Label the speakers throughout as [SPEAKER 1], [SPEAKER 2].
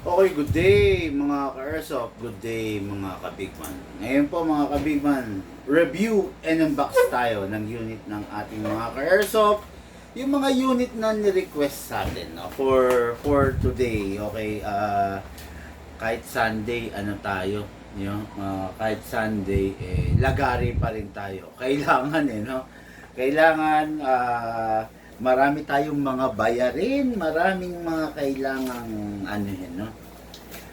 [SPEAKER 1] Okay, good day mga ka-Airsoft, good day mga ka-Bigman. Ngayon po mga ka-Bigman, review and unbox tayo ng unit ng ating mga ka-Airsoft. Yung mga unit na ni-request sa atin no? for today, okay, kahit Sunday, ano tayo, kahit Sunday, lagari pa rin tayo. Kailangan no? Kailangan, marami tayong mga bayarin, maraming mga kailangang ano yun, no?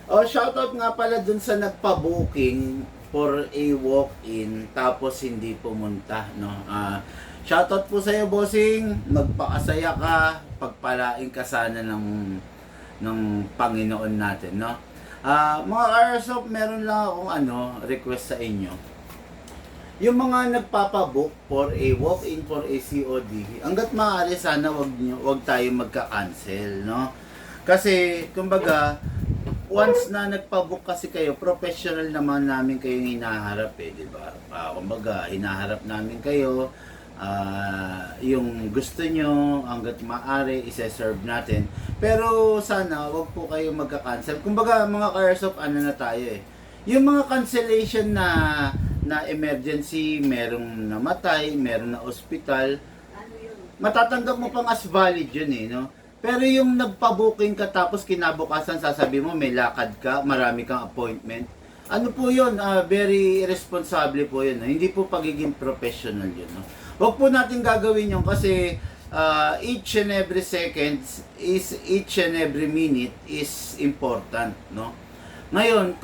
[SPEAKER 1] Oh, shoutout nga pala dun sa nagpa-booking for a walk-in tapos hindi pumunta, no? Shoutout po sa iyo, bossing. Magpakasaya ka, pagpalain ka sana ng Panginoon natin, no? Mga Airsoft, meron lang akong request sa inyo. Yung mga nagpapabook for a walk-in for a COD, hanggat maaari sana wag tayo magka-cancel, no? Kasi kumbaga once na nagpabook kasi kayo, professional naman namin kayong hinaharap di ba? Kumbaga hinaharap namin kayo, yung gusto nyo hanggat maaari i-serve natin. Pero sana wag po kayo magka-cancel. Kumbaga mga Airsoft, ano na tayo yung mga cancellation na emergency, merong namatay, merong na ospital, matatanggap mo pang as valid yun no? Pero yung nagpa-booking ka tapos kinabukasan sasabi mo may lakad ka, marami kang appointment, ano po yun? Very irresponsible po yun. Hindi po pagiging professional yun. No? Huwag po natin gagawin yun kasi each and every second is, each and every minute is important, no? Ngayon,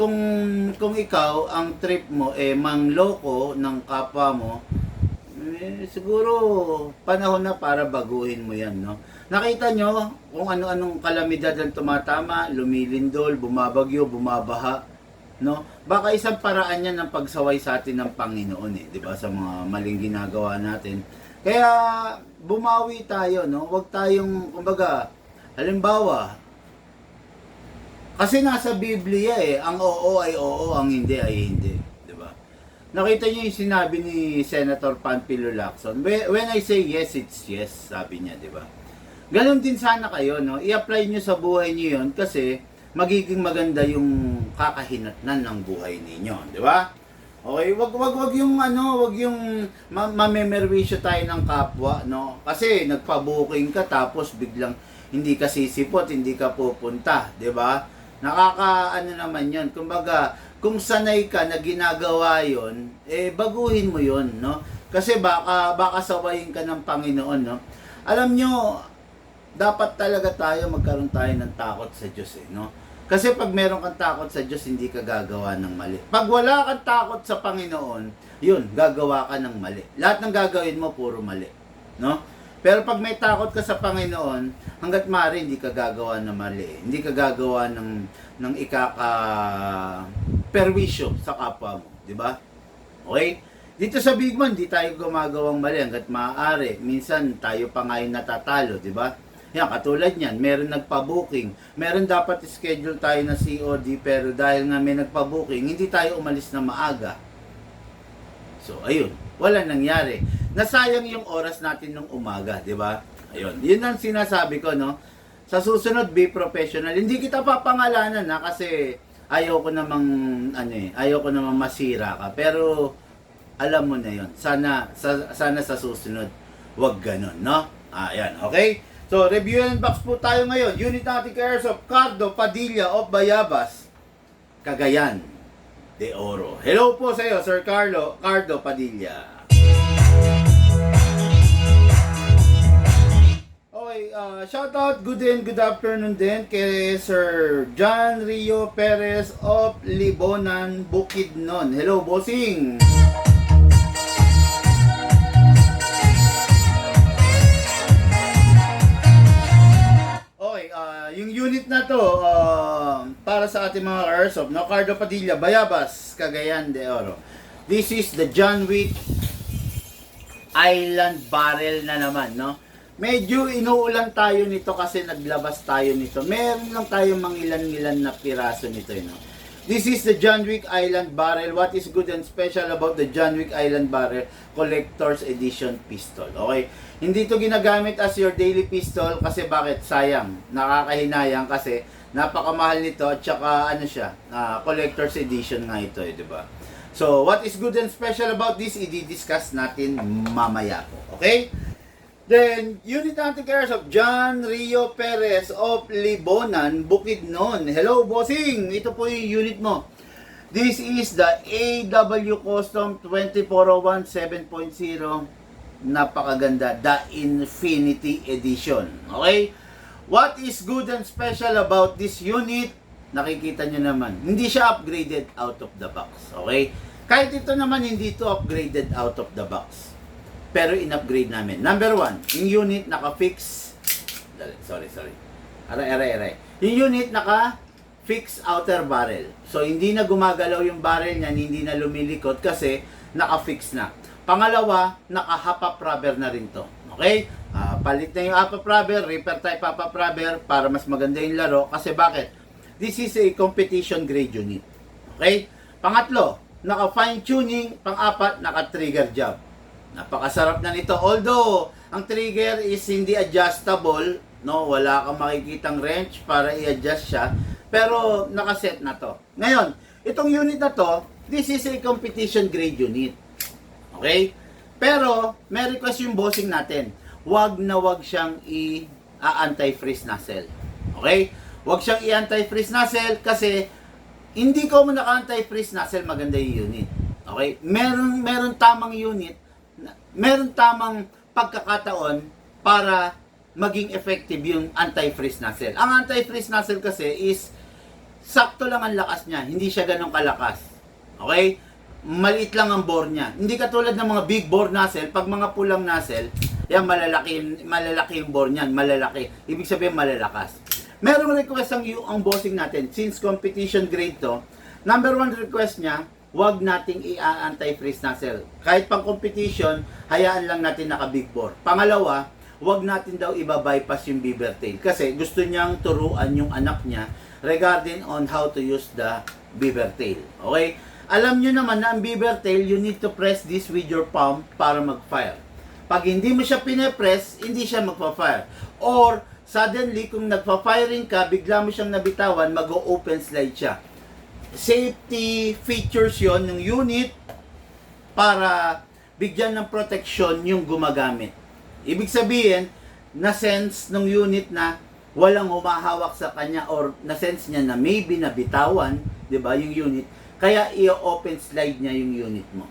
[SPEAKER 1] kung ikaw, ang trip mo mangloko ng kapwa mo, siguro panahon na para baguhin mo yan, no? Nakita nyo kung ano-anong kalamidad ang tumatama, lumilindol, bumabagyo, bumabaha, no? Baka isang paraan yan ng pagsaway sa atin ng Panginoon, di ba? Sa mga maling ginagawa natin. Kaya bumawi tayo, no? Huwag tayong, kumbaga, halimbawa, kasi nasa Biblia ang oo ay oo, ang hindi ay hindi, 'di ba? Nakita niyo yung sinabi ni Senator Panfilo Lacson, when I say yes, it's yes, sabi niya, 'di ba? Ganon din sana kayo, no? I-apply niyo sa buhay niyo 'yon kasi magiging maganda yung kakahinatnan ng buhay ninyo, 'di ba? Okay, wag yung wag yung mamemerwisyo tayo ng kapwa, no? Kasi nagpa-booking ka tapos biglang hindi ka sisipot, hindi ka pupunta, 'di ba? Naman yun. Kumbaga, kung sanay ka na ginagawa yun, baguhin mo yun, no? Kasi baka sawayin ka ng Panginoon, no? Alam nyo, dapat talaga magkaroon tayo ng takot sa Diyos, no? Kasi pag meron kang takot sa Diyos, hindi ka gagawa ng mali. Pag wala kang takot sa Panginoon, yun, gagawa ka ng mali. Lahat ng gagawin mo, puro mali, no? Pero pag may takot ka sa Panginoon, hanggat maaari hindi ka gagawa ng mali. Hindi ka gagawa ng perwisyo sa kapwa mo, di ba? Okay? Dito sa Bigman, di tayo gumagawang mali hanggat maaari. Minsan tayo pa nga yung natatalo, di ba? Yan, katulad niyan, meron nagpa-booking. Meron dapat schedule tayo na COD, pero dahil nga may nagpa-booking, hindi tayo umalis na maaga. So, ayun, wala nangyari. Nasayang yung oras natin nung umaga, di ba? Ayun, yun ang sinasabi ko, no? Sa susunod, be professional. Hindi kita papangalanan, kasi ayaw ko namang masira ka. Pero, alam mo na yun. Sana sa susunod, wag ganun, no? Ayan, okay? So, review and box po tayo ngayon. Unit natin Airsoft, Cardo Padilla of Bayabas, Cagayan de Oro. Hello po sa iyo, Sir Cardo Padilla. Okay, shout out, good day and good afternoon din kay Sir John Rio Perez of Libonan, Bukidnon. Hello, bossing! Okay, yung unit na to, para sa ating mga Airsoft, no? Cardo Padilla, Bayabas, Cagayan de Oro. This is the John Wick Island Barrel na naman, no? Medyo inuulan tayo nito kasi naglabas tayo nito. Meron lang tayong mangilan-ngilan na piraso nito, no? This is the John Wick Island Barrel. What is good and special about the John Wick Island Barrel Collector's Edition Pistol? Okay? Hindi to ginagamit as your daily pistol kasi bakit? Sayang. Nakakahinayang kasi Napakamahal nito at saka ano siya, collector's edition nga ito, di ba? So, what is good and special about this, i-discuss natin mamaya po. Okay? Then, unit natin of John Rio Perez of Libonan, Bukidnon. Hello, bossing! Ito po yung unit mo. This is the AW Custom 2401 7.0. Napakaganda. The Infinity Edition. Okay? What is good and special about this unit? Nakikita nyo naman. Hindi siya upgraded out of the box. Okay? Kahit ito naman hindi ito upgraded out of the box. Pero in-upgrade namin. Number 1, yung unit naka-fix. Sorry. Aray. Yung unit naka-fix outer barrel. So, hindi na gumagalaw yung barrel niyan, hindi na lumilikot kasi naka-fix na. Pangalawa, naka-hop-up rubber na rin to. Okay? Palit na yung hop-up rubber, repair type hop-up rubber para mas maganda yung laro. Kasi bakit? This is a competition grade unit. Okay? Pangatlo, naka-fine tuning. Pang-apat, naka-trigger job. Napakasarap na nito. Although, ang trigger is hindi adjustable, no? Wala kang makikitang wrench para i-adjust siya. Pero, nakaset na to. Ngayon, itong unit na to, this is a competition grade unit. Okay? Pero, may request yung bossing natin. Wag na wag siyang i-anti-freeze nozzle. Okay? Wag siyang i-anti-freeze nozzle kasi hindi ko mo naka-anti-freeze nozzle, maganda yung unit. Okay? Meron tamang unit, meron tamang pagkakataon para maging effective yung anti-freeze nozzle. Ang anti-freeze nozzle kasi is sakto lang ang lakas niya, hindi siya ganun kalakas. Okay? Maliit lang ang bore niya. Hindi katulad ng mga big bore nozzle, pag mga pulang nozzle, yan malalaki yung bore niyan, malalaki. Ibig sabihin malalakas. Merong request ang bossing natin, since competition grade to, number 1 request niya, wag nating i-anti-freeze nozzle. Kahit pang competition, hayaan lang natin naka big bore. Pangalawa, wag natin daw iba-bypass yung beaver tail kasi gusto niyang turuan yung anak niya regarding on how to use the beaver tail. Okay? Alam niyo naman na ang beaver tail, you need to press this with your palm para mag-fire. Pag hindi mo siya pine-press, hindi siya magpa-fire. Or, suddenly, kung nagpa-firing ka, bigla mo siyang nabitawan, mag-open slide siya. Safety features yon ng unit para bigyan ng protection yung gumagamit. Ibig sabihin, na-sense ng unit na walang humahawak sa kanya or na-sense niya na maybe nabitawan, di ba, yung unit. Kaya i-open slide niya yung unit mo.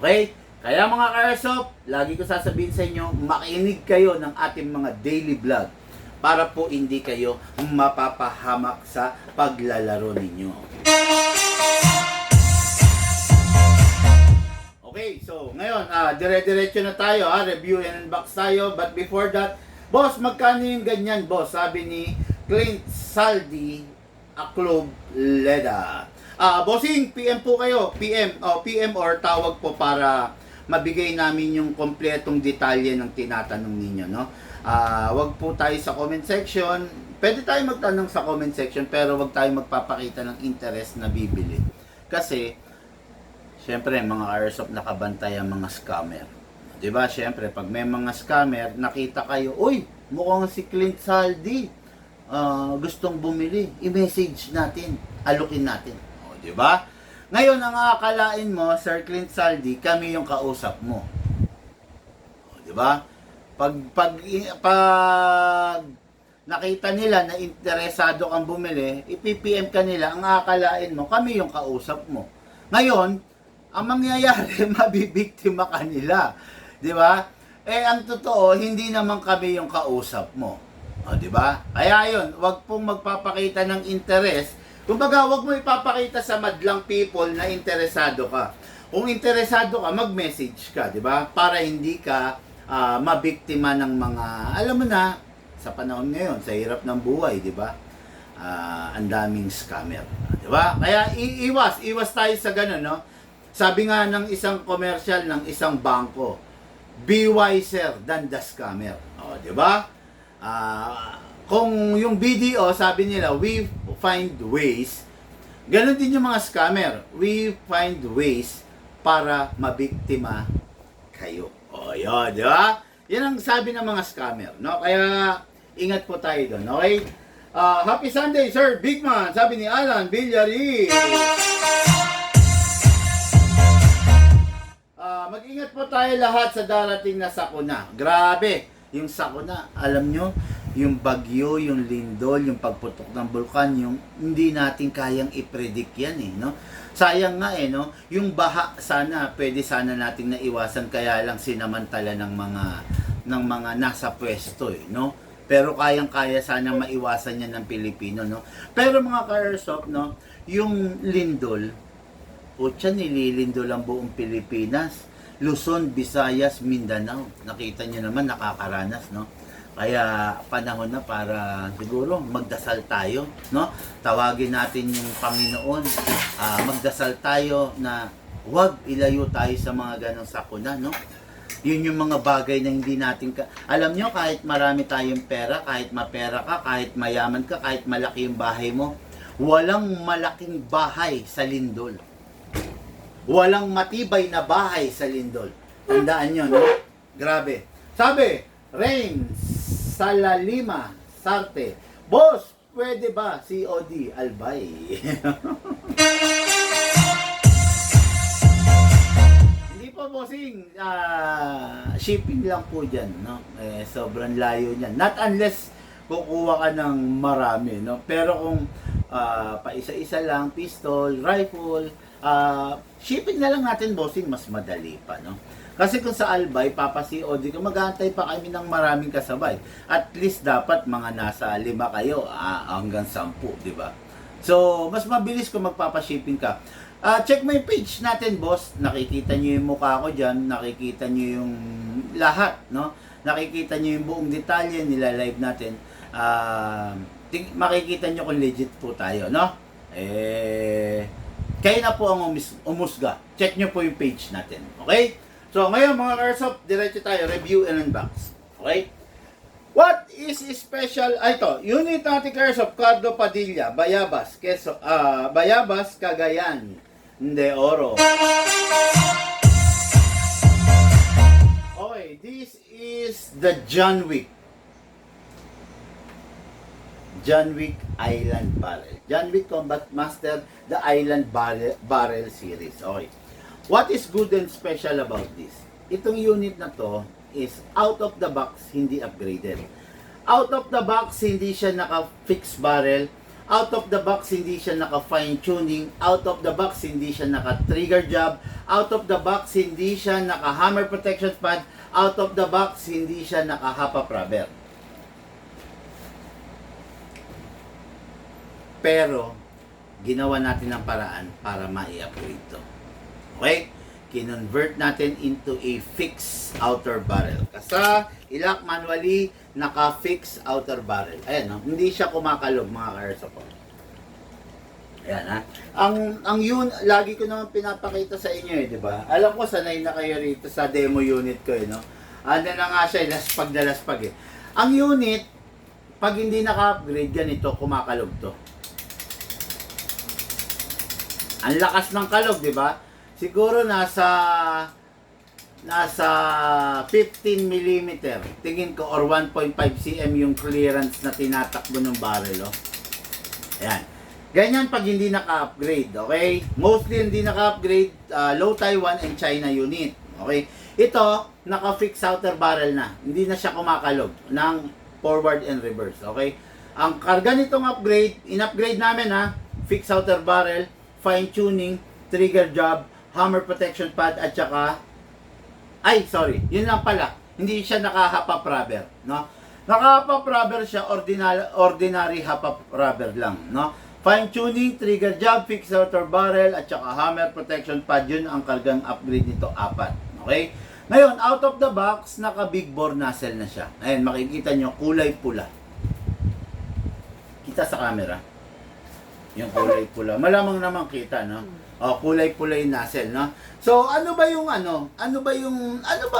[SPEAKER 1] Okay? Kaya mga ka-airsoft, lagi ko sasabihin sa inyo, makinig kayo ng ating mga daily vlog para po hindi kayo mapapahamak sa paglalaro ninyo. Okay, so ngayon, dire-diretso na tayo, review and unbox tayo. But before that, boss, magkano yung ganyan, boss? Sabi ni Clint Saldi, Aklob Leda. Bossing, PM po kayo, PM or tawag po para mabigay namin yung kompletong detalye ng tinatanong ninyo, no? Wag po tayo sa comment section. Pwede tayo magtanong sa comment section pero wag tayo magpapakita ng interest na bibili. Kasi syempre mga airsoft nakabantay ang mga scammer. 'Di ba? Syempre pag may mga scammer, nakita kayo, "Uy, mukhang si Clint Saldi gustong bumili." I-message natin, alukin natin. O, 'di ba? Ngayon ang aakalain mo, Sir Clint Saldi, kami yung kausap mo. O, 'di ba? Pag nakita nila na interesado kang bumili, ipi-PM ka nila, ang akalain mo, kami yung kausap mo. Ngayon, ang mangyayari, mabibiktima ka nila. Di ba? Ang totoo, hindi naman kami yung kausap mo. O, di ba? Kaya yun, wag pong magpapakita ng interest. Kumbaga, wag mo ipapakita sa madlang people na interesado ka. Kung interesado ka, mag-message ka, di ba? Para hindi ka mabiktima ng mga, alam mo na, sa panahon ngayon, sa hirap ng buhay, di ba? Ang daming scammer, di ba? Kaya iwas tayo sa ganun, no? Sabi nga ng isang commercial ng isang bangko, be wiser than the scammer. O, di ba? Kung yung BDO, sabi nila, we find ways, ganun din yung mga scammer, we find ways para mabiktima kayo. O, yun, di ba? Yan ang sabi ng mga scammer, no? Kaya, ingat po tayo doon, okay? Happy Sunday, Sir Big Man, sabi ni Alan Villari. Mag-ingat po tayo lahat sa darating na sakuna. Grabe, yung sakuna, alam nyo, yung bagyo, yung lindol, yung pagputok ng bulkan, yung hindi natin kayang i-predict yan eh, no? Sayang nga eh, no? Yung baha sana, pwede sana nating naiwasan, kaya lang sinamantala ng mga nasa pwesto eh, no? Pero kayang-kaya sana maiwasan yan ng Pilipino, no? Pero mga ka-airsoft, no? Yung lindol, utya nililindol ang buong Pilipinas. Luzon, Visayas, Mindanao. Nakita nyo naman, nakakaranas, no? Kaya panahon na para siguro magdasal tayo, no? Tawagin natin yung Panginoon. Magdasal tayo na huwag ilayo tayo sa mga ganong sakuna, no? Yun yung mga bagay na hindi natin alam nyo, kahit marami tayong pera, kahit mapera ka, kahit mayaman ka, kahit malaki yung bahay mo, walang malaking bahay sa lindol. Walang matibay na bahay sa lindol. Tandaan nyo, no? Grabe. Sabi, Rain Salalima Sarte, Boss, pwede ba COD Albay? Hindi po, bossing. Shipping lang po dyan, no? Sobrang layo niyan. Not unless kukuha ka ng marami, no? Pero kung pa-isa-isa lang, pistol, rifle, shipping na lang natin, bossing, mas madali pa, no? Kasi kung sa Albay, papa-COD ka, maghahantay pa kami ng maraming kasabay. At least dapat mga nasa 5 kayo, hanggang 10, di ba? So, mas mabilis kung magpapa-shipping ka. Check mo yung page natin, boss. Nakikita nyo yung mukha ko dyan, nakikita nyo yung lahat, no? Nakikita nyo yung buong detalye, nila-live natin. Makikita nyo kung legit po tayo, no? Kayo na po ang umusga. Check nyo po yung page natin. Okay? So, ngayon mga airsoft, diretso tayo. Review and unbox. Okay? What is special? Ito, unit natin airsoft, Cardo Padilla, Bayabas, Bayabas, Cagayan, De Oro. Okay, this is the John Wick Island Barrel. John Wick Combat Master, the Island Barrel Series. Okay. What is good and special about this? Itong unit na to is out of the box, hindi upgraded. Out of the box, hindi siya naka-fix barrel. Out of the box, hindi siya naka-fine tuning. Out of the box, hindi siya naka-trigger job. Out of the box, hindi siya naka-hammer protection pad. Out of the box, hindi siya naka-hapa rubber. Pero, ginawa natin ng paraan para ma-upgrade to. Okay? Kinonvert natin into a fixed outer barrel. Kasi ilak manually, naka-fix outer barrel. Ayan, no? Hindi siya kumakalog, mga ka-airsoft. Ayan, ha? Ang yun, lagi ko naman pinapakita sa inyo, eh, di ba? Alam ko, sanay na kayo rito sa demo unit ko, eh, no? Ano na nga siya, laspag na laspag, eh. Ang unit, pag hindi naka-upgrade, ganito, kumakalog to. Ang lakas ng kalog, di ba? Siguro nasa 15 mm. Tingin ko, or 1.5 cm yung clearance na tinatakbo ng barrel, oh. Ayan. Ganyan pag hindi naka-upgrade, okay? Mostly hindi naka-upgrade, low Taiwan and China unit, okay? Ito, naka-fix outer barrel na. Hindi na siya kumakalog ng forward and reverse, okay? Ang karga nitong upgrade, in-upgrade namin, ha? Fix outer barrel, fine tuning, trigger job, hammer protection pad, at saka yun lang pala, hindi siya naka-hapa rubber, no? Naka-hapa rubber siya, ordinary hapa rubber lang, no? Fine tuning, trigger job, fixed outer barrel, at saka hammer protection pad, yun ang kargang upgrade nito, 4, okay? Ngayon, out of the box, naka big bore nozzle na siya. Ayan, makikita nyo, kulay pula. Kita sa camera. Yung kulay pula. Malamang naman kita, no? Kulay pula yung nozzle, no? So, ano ba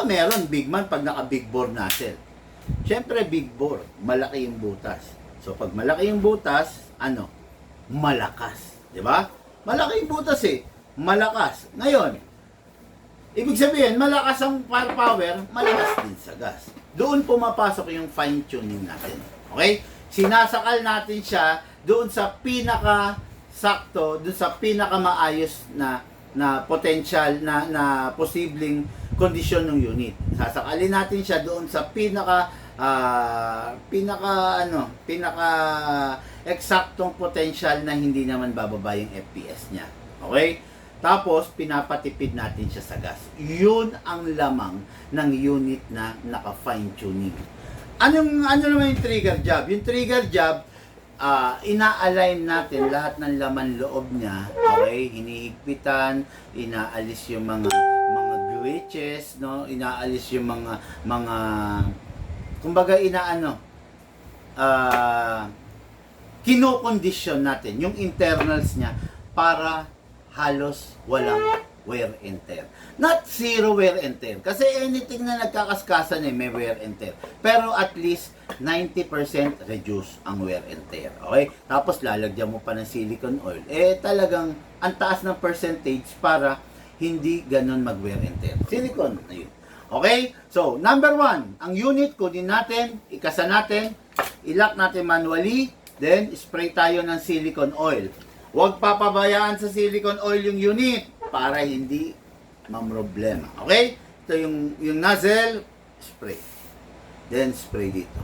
[SPEAKER 1] meron, big man, pag naka big bore nozzle? Siyempre, big bore, malaki yung butas. So, pag malaki yung butas, malakas. Di ba? Malaki yung butas eh. Malakas. Ngayon, ibig sabihin, malakas ang firepower, malakas din sa gas. Doon pumapasok yung fine tuning natin. Okay? sinasakal natin siya doon sa pinaka sakto, doon sa pinaka maayos na potential na posibleng kondisyon ng unit. Sasakalin natin siya doon sa pinaka eksaktong potential na hindi naman bababa yung FPS niya. Okay? Tapos, pinapatipid natin siya sa gas. Yun ang lamang ng unit na naka-fine tuning. Ano naman yung trigger job? Yung trigger job, ina-align natin lahat ng laman loob niya. Okay? Hinihigpitan, inaalis yung mga glitches, no? Inaalis yung mga kumbaga kinokondisyon natin yung internals niya para halos walang wear and tear. Not zero wear and tear. Kasi anything na nagkakaskasan may wear and tear. Pero at least 90% reduce ang wear and tear. Okay? Tapos lalagyan mo pa ng silicone oil. Talagang ang taas ng percentage para hindi ganun mag-wear and tear. Silicone, ayun. Okay? So, number 1, ang unit, kunin natin, ikasa natin, ilock natin manually, then spray tayo ng silicone oil. Huwag papabayaan sa silicone oil yung unit para hindi mamroblema. Okay? Ito yung nozzle, spray. Then spray dito.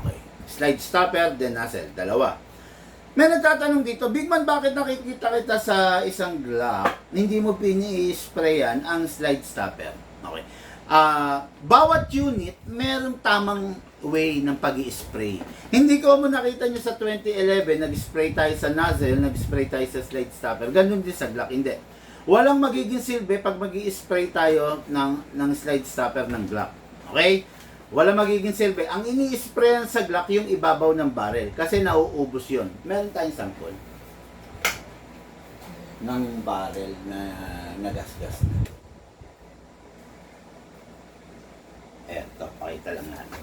[SPEAKER 1] Okay. Slide stopper, then nozzle. Dalawa. May nagtatanong dito, Bigman, bakit nakikita kita sa isang Glock, hindi mo pini-sprayan ang slide stopper? Okay. Bawat unit, merong tamang way ng pag-i-spray. Hindi ko mo nakita nyo sa 2011, nag-spray tayo sa nozzle, nag-spray tayo sa slide stopper. Ganun din sa Glock. Hindi. Walang magiging silbi pag mag-i-spray tayo ng slide stopper ng Glock. Okay? Walang magiging silbi. Ang ini-sprayan sa Glock yung ibabaw ng barrel kasi nauubos yun. Meron tayong sample ng barrel na nagasgas na. Eto, pakita lang natin.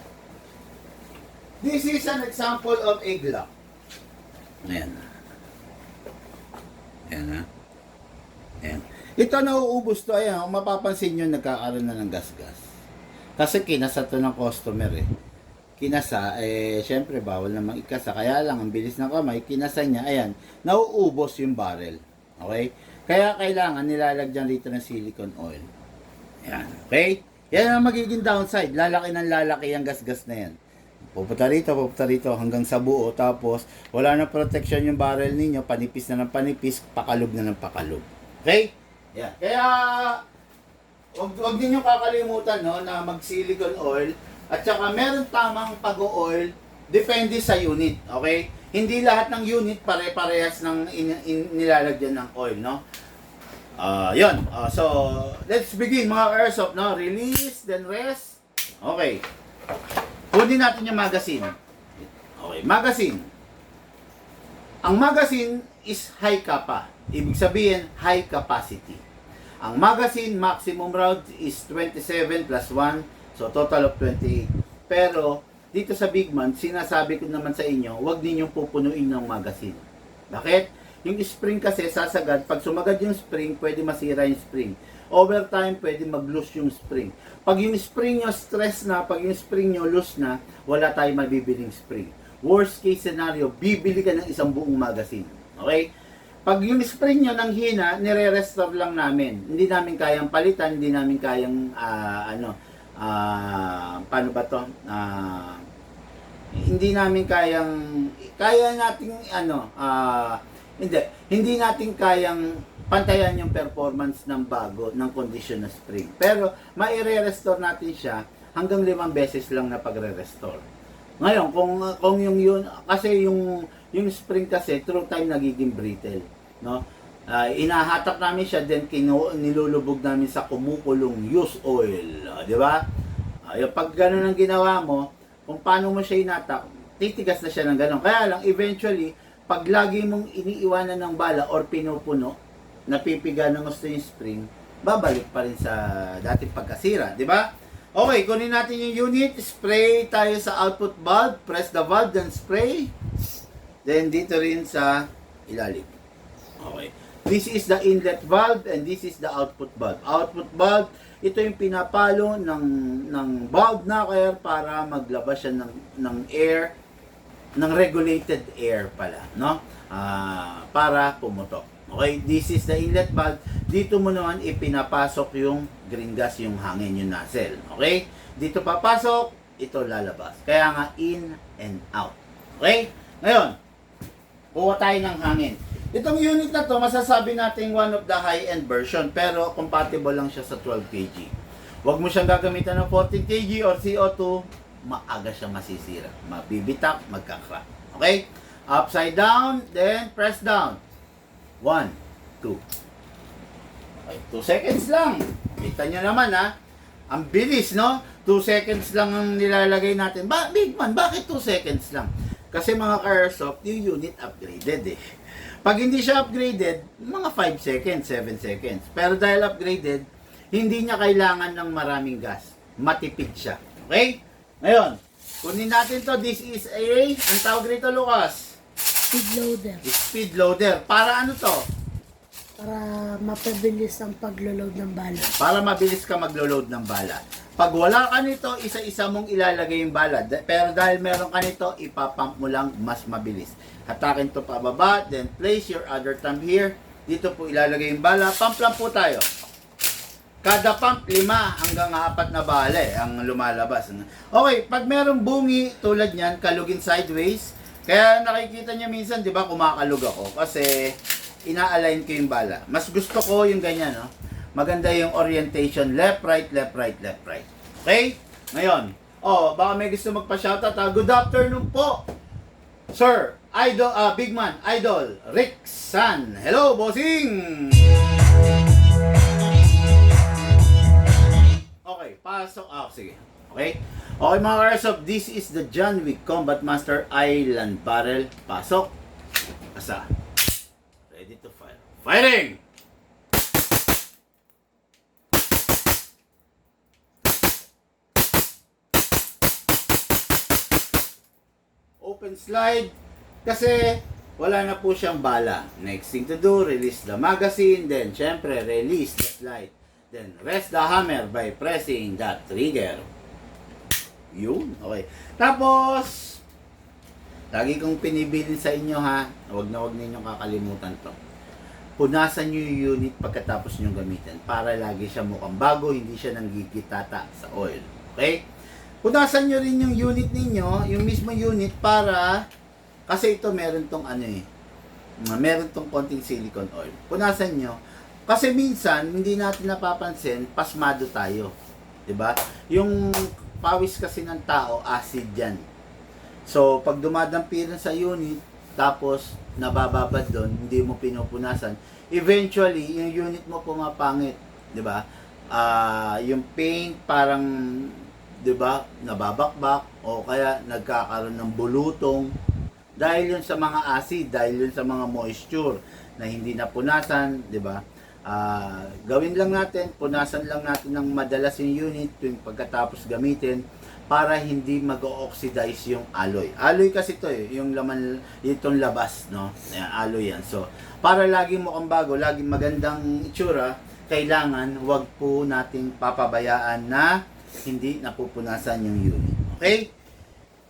[SPEAKER 1] This is an example of a Glock. Ayan. Ayan ha. Ayan. Ito nauubos to. Ayan, kung mapapansin nyo, nagkakaroon na ng gas-gas. Kasi kinasa to ng customer eh. Kinasa, syempre bawal namang ikasa. Kaya lang, ang bilis ng kamay, kinasa niya. Ayan, nauubos yung barrel. Okay? Kaya kailangan nilalagyan dito ng silicone oil. Ayan. Okay? Yan ang magiging downside. Lalaki ng lalaki ang gas-gas na yan. Pupunta rito hanggang sa buo. Tapos, wala na protection yung barrel ninyo. Panipis na ng panipis, pakalog na ng pakalog. Okay? Yeah. Kaya, wag ninyong kakalimutan no, na mag-silicone oil. At saka, meron tamang pag-oil. Depende sa unit. Okay? Hindi lahat ng unit pare-parehas ng nilalagyan ng oil. No? Yun. So, let's begin mga airsoft. No? Release, then rest. Okay. Kunin natin yung magazine. Okay, magazine. Ang magazine is high capa. Ibig sabihin, high capacity. Ang magazine maximum round is 27 plus 1. So, total of 28. Pero, dito sa Bigman, sinasabi ko naman sa inyo, huwag ninyong pupunuin ng magazine. Bakit? Yung spring kasi sasagad. Pag sumagad yung spring, pwede masira yung spring. Overtime, pwede mag-loose yung spring. Pag yung spring nyo stress na, pag yung spring nyo loose na, wala tayong mabibiling spring. Worst case scenario, bibili ka ng isang buong magazine. Okay? Pag yung spring nyo nang hina, nire-restore lang namin. Hindi namin kayang palitan, hindi namin kayang, paano ba to? Hindi namin kaya nating, hindi natin kayang pantayan yung performance ng bago, ng condition na spring. Pero, maire-restore natin siya hanggang 5 beses lang na pagre-restore. Ngayon, kung yung yun, kasi yung spring kasi, through time nagiging brittle. No? Inahatak namin siya, then nilulubog namin sa kumukulong used oil. Di ba? Pag gano'n ang ginawa mo, kung paano mo siya inatak, titigas na siya ng gano'n. Kaya lang, eventually, pag lagi mong iniiwanan ng bala or pinupuno, napipiga ng gusto yung spring, babalik pa rin sa dating pagkasira, di ba? Okay, kunin natin yung unit, spray tayo sa output valve, press the valve, then spray, then dito rin sa ilalim. Okay, this is the inlet valve and this is the output valve. Output valve, ito yung pinapalo ng valve knocker para maglabas siya ng air ng regulated air pala, no? Para pumutok. Okay, this is the inlet valve. Dito mo naman ipinapasok yung green gas, yung hangin, yung nozzle. Okay? Dito papasok, ito lalabas. Kaya nga in and out. Okay? Ngayon, kuha tayo ng hangin. Itong unit na to, masasabi natin one of the high-end version, pero compatible lang siya sa 12 kg. Huwag mo siyang gagamitan ng 14 kg or CO2, maaga siya masisira. Mabibitak, magka-crack. Okay? Upside down, then press down. 1, 2. Okay, 2 seconds lang. Kita nyo naman ha. Ang bilis, no? 2 seconds lang ang nilalagay natin. Big man, bakit 2 seconds lang? Kasi mga ka-airsoft, yung unit upgraded eh. Pag hindi siya upgraded, mga 5 seconds, 7 seconds. Pero dahil upgraded, hindi niya kailangan ng maraming gas. Matipid siya. Okay? Ngayon, kunin natin to. This is ang tawag rito, Lucas?
[SPEAKER 2] Speed loader.
[SPEAKER 1] Speed loader. Para ano to?
[SPEAKER 2] Para mapabilis ang paglo-load ng bala.
[SPEAKER 1] Para mabilis ka maglo-load ng bala. Pag wala ka nito, isa-isa mong ilalagay yung bala. Pero dahil meron ka nito, ipapump mo lang mas mabilis. Hatakin to pababa, then place your other thumb here. Dito po ilalagay yung bala. Pump lang po tayo. Kada pump, 5 hanggang 4 na bala ang lumalabas. Okay, pag merong bungi tulad niyan, kalugin sideways. Kaya nakikita niya minsan, di ba, kumakalug ako. Kasi ina-align ko yung bala. Mas gusto ko yung ganyan, no? Maganda yung orientation. Left, right, left, right, left, right. Okay? Ngayon, baka may gusto magpa-shoutout. Good afternoon po, Sir, Idol, Big Man, Idol, Rick San. Hello, bossing! Okay, pasok. Sige. Okay? Okay mga ka-airsoft, this is the John Wick Combat Master Island Barrel. Pasok. Asa. Ready to fire. Firing! Open slide. Kasi wala na po siyang bala. Next thing to do, release the magazine. Then, syempre, release the slide. Then, rest the hammer by pressing that trigger. Yun. Okay. Tapos, lagi kong pinibilin sa inyo ha, huwag na huwag ninyong kakalimutan to. Punasan nyo yung unit pagkatapos nyo gamitin para lagi siya mukhang bago, hindi siya nanggigitata sa oil. Okay? Punasan nyo rin yung unit ninyo, yung mismo unit para, kasi ito meron tong meron tong konting silicone oil. Punasan nyo. Kasi minsan, hindi natin napapansin, pasmado tayo. 'Di ba? Yung pawis kasi ng tao, acid yan. So, pag dumadampiran sa unit, tapos nabababad doon, hindi mo pinupunasan, eventually, yung unit mo pumapangit. 'Di ba? Yung paint parang, 'di ba, nababakbak, o kaya nagkakaroon ng bulutong. Dahil yun sa mga acid, dahil yun sa mga moisture na hindi napunasan, 'di ba? Gawin lang natin, punasan lang natin ng madalas yung unit tuwing pagkatapos gamitin para hindi mag-oxidize yung alloy. Alloy kasi to yung laman, itong labas, no? Alloy yan. So, para laging mukhang bago, laging magandang itsura, kailangan wag po nating papabayaan na hindi napupunasan yung unit. Okay?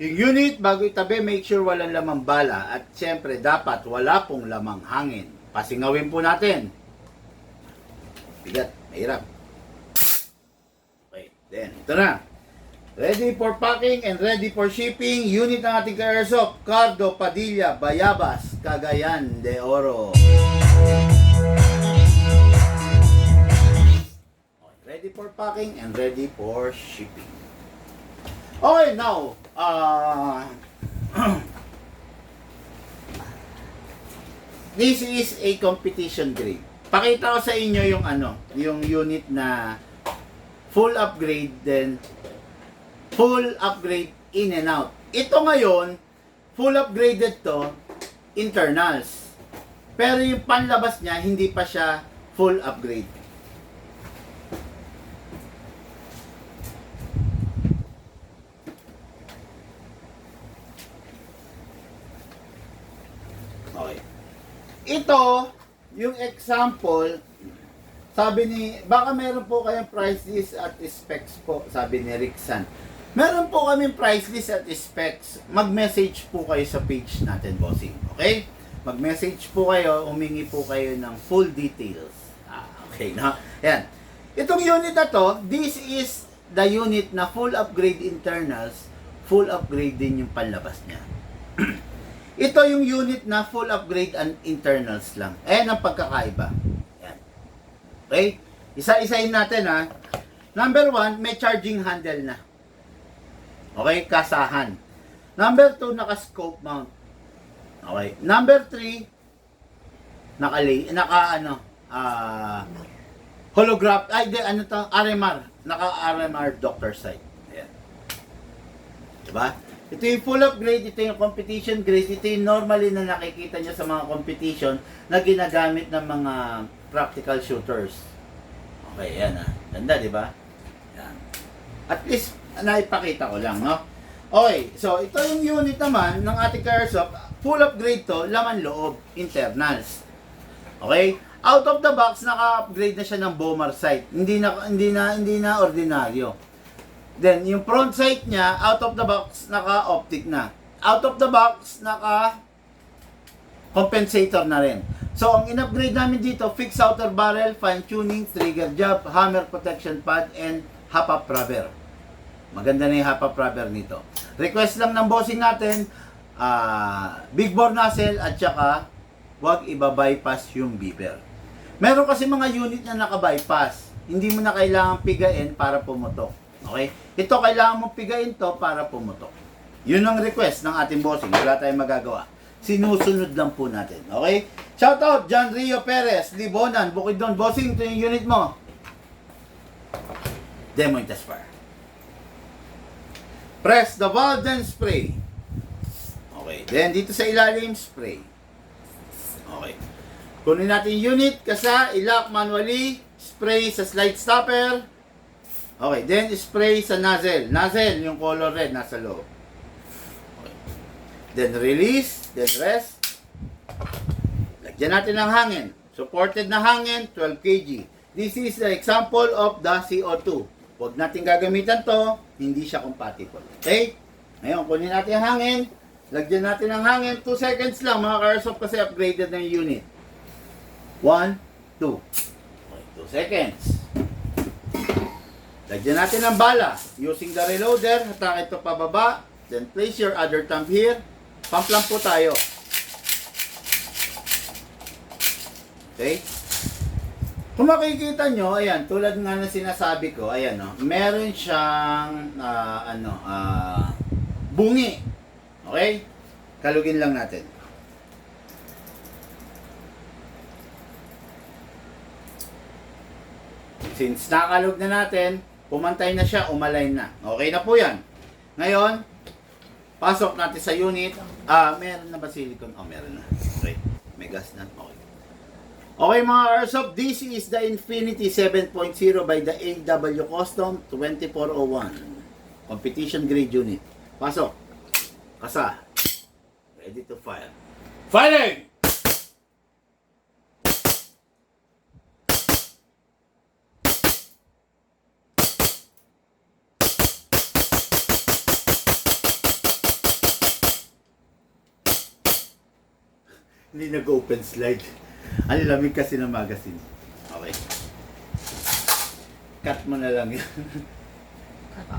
[SPEAKER 1] Yung unit, bago itabi, make sure walang lamang bala at syempre dapat wala pong lamang hangin. Pasingawin po natin. Bigat, mahirap. Okay, then, ito na. Ready for packing and ready for shipping. Unit ng ating ka-airsoft, Cardo Padilla, Bayabas, Cagayan de Oro. Okay, ready for packing and ready for shipping. Okay, now, this is a competition grade. Pakita ko sa inyo yung yung unit na full upgrade, then full upgrade in and out. Ito ngayon, full upgraded to, internals. Pero yung panlabas niya, hindi pa siya full upgrade. Okay. Ito, yung example, sabi ni, baka meron po kayong price list at specs po, sabi ni Rick San. Meron po kaming price list at specs. Mag-message po kayo sa page natin, bossing. Okay? Mag-message po kayo, humingi po kayo ng full details. Okay, na? Yan. Itong unit na to, this is the unit na full upgrade internals, full upgrade din yung panlabas niya. Ito yung unit na full upgrade and internals lang. Ayan ang pagkakaiba. Yan. Okay? Isa-isahin natin ha. Number 1, may charging handle na. Okay? Kasahan. Number 2, naka-scope mount. Okay. Number 3, holograph, RMR. Naka-RMR doctor site. Ayan. Diba? Ito yung full upgrade, ito yung competition grade, ito yung normally na nakikita nyo sa mga competition na ginagamit ng mga practical shooters. Okay, yan ah. Ganda, di ba? Yan. At least, naipakita ko lang, no? Okay, so ito yung unit naman ng ating Airsoft. Full upgrade to, laman loob, internals. Okay? Out of the box, naka-upgrade na siya ng bomber sight. Hindi na ordinaryo. Then, yung front sight niya, out of the box, naka-optic na. Out of the box, naka-compensator na rin. So, ang in-upgrade namin dito, fixed outer barrel, fine-tuning, trigger job, hammer protection pad, and hop-up rubber. Maganda na yung hop-up rubber nito. Request lang ng bossing natin, big bore nozzle, at saka, huwag iba-bypass yung beaver. Meron kasi mga unit na naka-bypass. Hindi mo na kailangan pigain para pumutok. Okay? Ito, kailangan mong pigain to para pumutok. Yun ang request ng ating bossing. Wala tayong magagawa. Sinusunod lang po natin. Okay? Shoutout, John Rio Perez, Libonan, Bukidnon, bossing, ito yung unit mo. Demo yung test fire. Press the valve, then spray. Okay. Then, dito sa ilalim, spray. Okay. Kunin natin yung unit, kasa, ilock manually, spray sa slide stopper. Okay, then spray sa nozzle. Nozzle, yung color red, nasa loob. Okay. Then release, then rest. Lagyan natin ng hangin. Supported na hangin, 12 kg. This is the example of the CO2. Huwag natin gagamitan to, hindi siya compatible. Okay? Ngayon, kunin natin ang hangin. Lagyan natin ng hangin, 2 seconds lang. Mga Airsoft kasi upgraded na yung unit. 1, 2. Okay, 2 seconds. Lagyan natin ng bala. Using the reloader, hatake ito pababa. Then place your other thumb here. Pump lang po tayo. Okay? Kung makikita nyo, ayan, tulad nga na sinasabi ko, ayan, no, meron siyang, bungi. Okay? Kalugin lang natin. Since nakalog na natin, pumantay na siya, umalay na. Okay na po yan. Ngayon, pasok natin sa unit. Meron na ba silicone? Meron na. Okay. May gas na. Okay. Okay mga Airsoft, this is the Infinity 7.0 by the AW Custom 2401. Competition grade unit. Pasok. Kasa. Ready to fire. Firing! Hindi nag-open slide. Ang lamig kasi ng magazine. Okay. Cut mo na lang yan.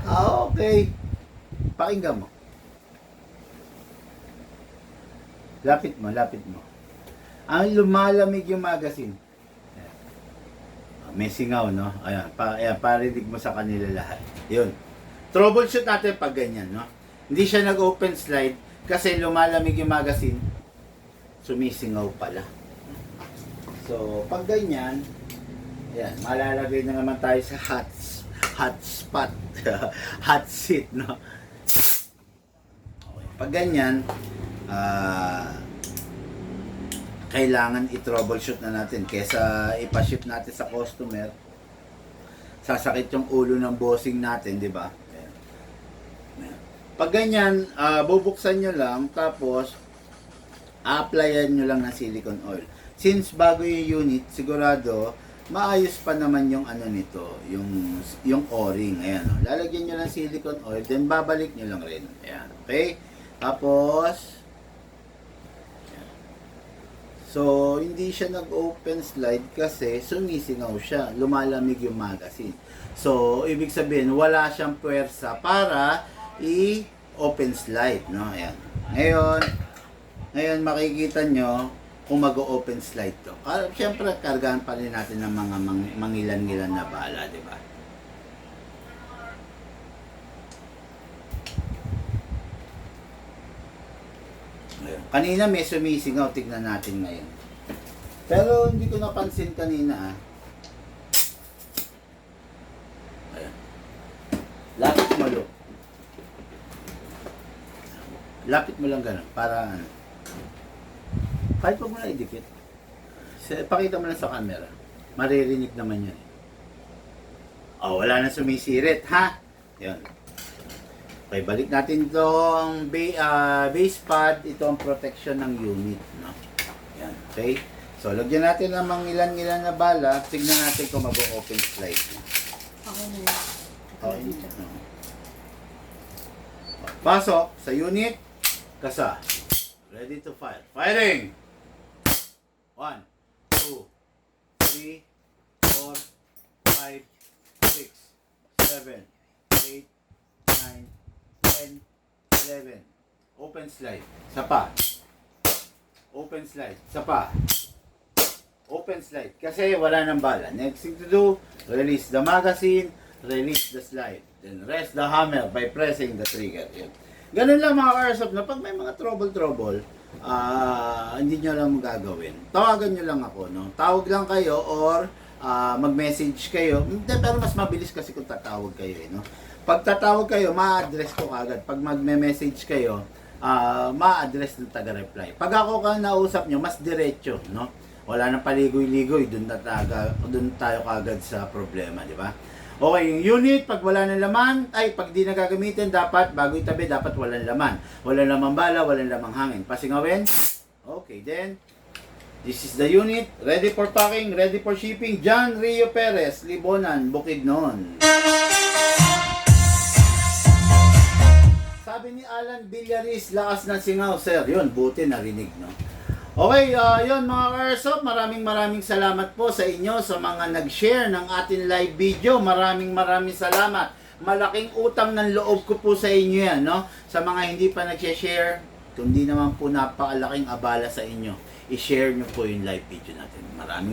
[SPEAKER 1] Okay. Pakinggan mo. Lapit mo, lapit mo. Ang lumalamig yung magazine. May singaw, no? Ayan, parinig mo sa kanila lahat. Yun. Troubleshoot natin pag ganyan, no? Hindi siya nag-open slide kasi lumalamig yung magazine. Sumisingaw pala. So, pag ganyan, ayan, malalagay na naman tayo sa hot spot, hot seat, no? Okay. Pag ganyan, kailangan i-troubleshoot na natin kesa ipa-ship natin sa customer. Sasakit yung ulo ng bossing natin, di ba? Pag ganyan, bubuksan nyo lang, tapos applyan nyo lang ng silicone oil. Since bago yung unit, sigurado maayos pa naman yung ano nito, yung o-ring. Ayan, oh. Lalagyan nyo ng silicone oil, then babalik nyo lang rin. Ayan, okay? Tapos, ayan. So, hindi siya nag-open slide kasi sumisingaw siya. Lumalamig yung magazine. So, ibig sabihin, wala siyang puwersa para i-open slide, no? Ayan. Ngayon makikita nyo kung mag-open slide to. Siyempre, kargahan pa rin natin ng mga mangilan-ngilan na bala, di ba? Ayun. Kanina may sumisingaw, tignan natin ngayon. Pero hindi ko napansin kanina, ah. Ayun. Lapit mo, lo. Lapit mo lang ganun, para ano. Kahit huwag mo na idikit. Pakita mo lang sa camera. Maririnig naman yan. Oh, wala na sumisirit, ha? Yan. Okay, balik natin itong base pad. Ito ang protection ng unit, no? Yan, okay? So, lagyan natin ng mangilan-ngilan na bala. Tignan natin kung mag-open slide na.
[SPEAKER 2] Okay na yan.
[SPEAKER 1] Okay. No. Pasok sa unit. Kasa. Ready to fire. Firing! 1, 2, 3, 4, 5, 6, 7, 8, 9, 10, 11. Open slide. Sapa. Open slide. Sapa. Open slide. Kasi wala nang bala. Next thing to do, release the magazine, release the slide. Then rest the hammer by pressing the trigger. Yun. Ganun lang mga ka-airsoft na pag may mga trouble, hindi nyo lang magagawin. Tawagan nyo lang ako, no? Tawag lang kayo or mag-message kayo. Hindi, pero mas mabilis kasi kung tatawag kayo, eh, no? Pag tatawag kayo, ma-address ko kagad. Pag mag-message kayo, ma-address ng taga-reply. Pag ako ka nausap nyo, mas diretso, no? Wala nang paligoy-ligoy, dun tayo kagad sa problema, di ba? Okay, yung unit, pag wala ng laman, pag di nagagamitin, dapat, bago itabi, dapat walang laman. Walang lamang bala, walang lamang hangin. Pasingawin. Okay, then, this is the unit. Ready for packing, ready for shipping. John Rio Perez, Libonan, Bukidnon. Sabi ni Alan Villaris, lakas ng singaw, sir. Yun, buti narinig, no? Okay, yun mga ka-airsoft, maraming salamat po sa inyo sa mga nag-share ng ating live video. Maraming salamat. Malaking utang ng loob ko po sa inyo yan, no? Sa mga hindi pa nag-share, kundi naman po napakalaking abala sa inyo, i-share nyo po yung live video natin.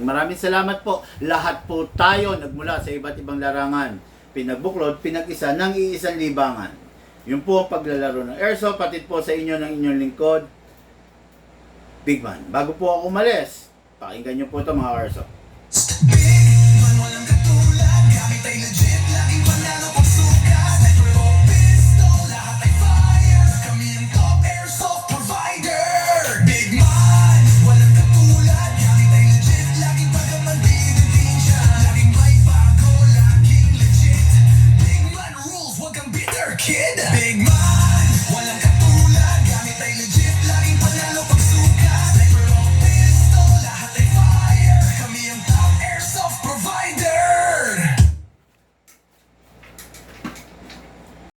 [SPEAKER 1] Maraming salamat po. Lahat po tayo nagmula sa iba't ibang larangan, pinagbuklod, pinag-isa ng iisang libangan. Yun po ang paglalaro ng airsoft, patid po sa inyo ng inyong lingkod, Big Man. Bago po ako umalis, pakinggan nyo po ito mga airsoft.
[SPEAKER 3] Big Man, walang katulad, gamit ay legit.